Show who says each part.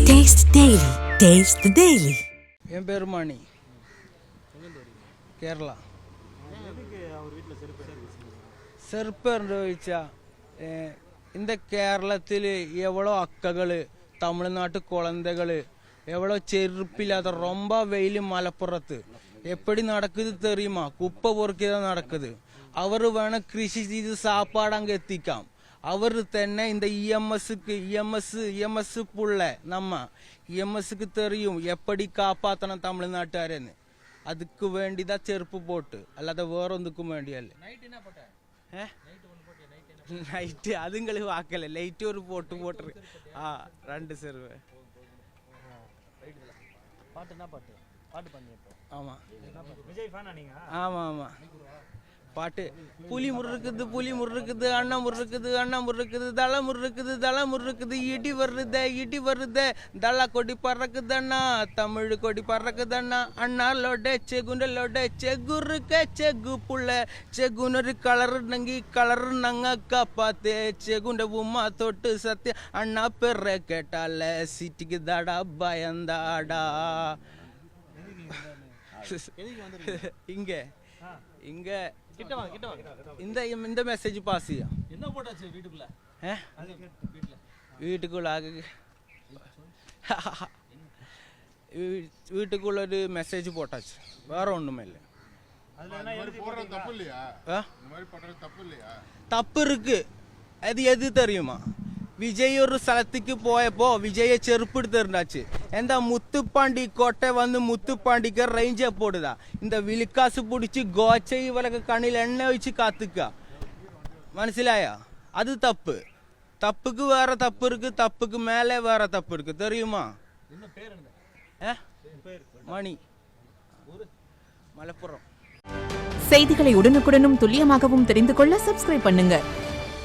Speaker 1: Taste the Daily.
Speaker 2: என் பேர் மணி, கேரளா. செருப்பு ചോദിച്ചാ இந்த கேரளத்தில் எவ்வளோ அக்ககள், தமிழ்நாட்டு குழந்தைகள், எவ்வளோ செருப்பில்லாத ரொம்ப வெயில் மலப்புறத்து எப்படி நடக்குது தெரியுமா? குப்பை பொறுக்கி தான் நடக்குது. அவர் வேணால் கிருஷி செய்து சாப்பாடு அங்கே எத்திக்காம். அவர் തന്നെ இந்த இஎம்எஸ் புள்ள நம்ம இஎம்எஸ்க்கு தெரியும் எப்படி காப்பாற்றணும் தமிழ்நாட்டாரன்னு. அதுக்கு வேண்டிதான் செருப்பு போட்டு, அல்லாத வேற ஒன்றுக்கும் வேண்டியல்ல. நைட்டு அதுங்களுக்கு வாக்கல, லைட்டு ஒரு போட்டுரு. ரெண்டு செருவு. ஆமா ஆமா ஆமா பாட்டு. புலி முறுக்குது, அண்ணா முறுக்குது, தலை முறுக்குது, இடி வருது, தலை கொடி பறக்குதண்ணா, தமிழ் கொடி பறக்குதண்ணா, அண்ணாலோட செகுண்டலோட செகுருக்க செகு புள்ள, செகுனரு கலரு நங்கி கலரு நங்க காப்பாத்து, செகுண்ட உமா தொட்டு சத்திய அண்ணா பெற கேட்டால சிட்டிக்கு தாடா பயந்தாடா. இங்க இந்த மெசேஜ் பாஸ் செய்யும். என்ன போட்டாச்சு வீட்டுக்குள்ள? வீட்டுக்குள்ள ஒரு மெசேஜ் போட்டாச்சு, வேற ஒண்ணுமே இல்லை. தப்பு இருக்கு. அது எது தெரியுமா? விஜய் ஒரு ஸ்தலத்துக்கு போயப்போ விஜய செருப்பு எடுத்துருந்தாச்சு. எந்த முத்துப்பாண்டி கோட்டை வந்து முத்துப்பாண்டிக்கு ரேஞ்சே போடுதா? இந்த விழுக்காசு பிடிச்சி கோச்சை இவளுக்கு கண்ணில் எண்ணெய் வச்சு காத்துக்கா. மனசிலாயா? அது தப்பு. தப்புக்கு வேற தப்பு இருக்கு, தப்புக்கு மேலே வேற தப்பு இருக்கு, தெரியுமா? மணி, மலப்புரம்.
Speaker 1: செய்திகளை உடனுக்குடனும் துல்லியமாகவும் தெரிந்து கொள்ள சப்ஸ்கிரைப் பண்ணுங்க.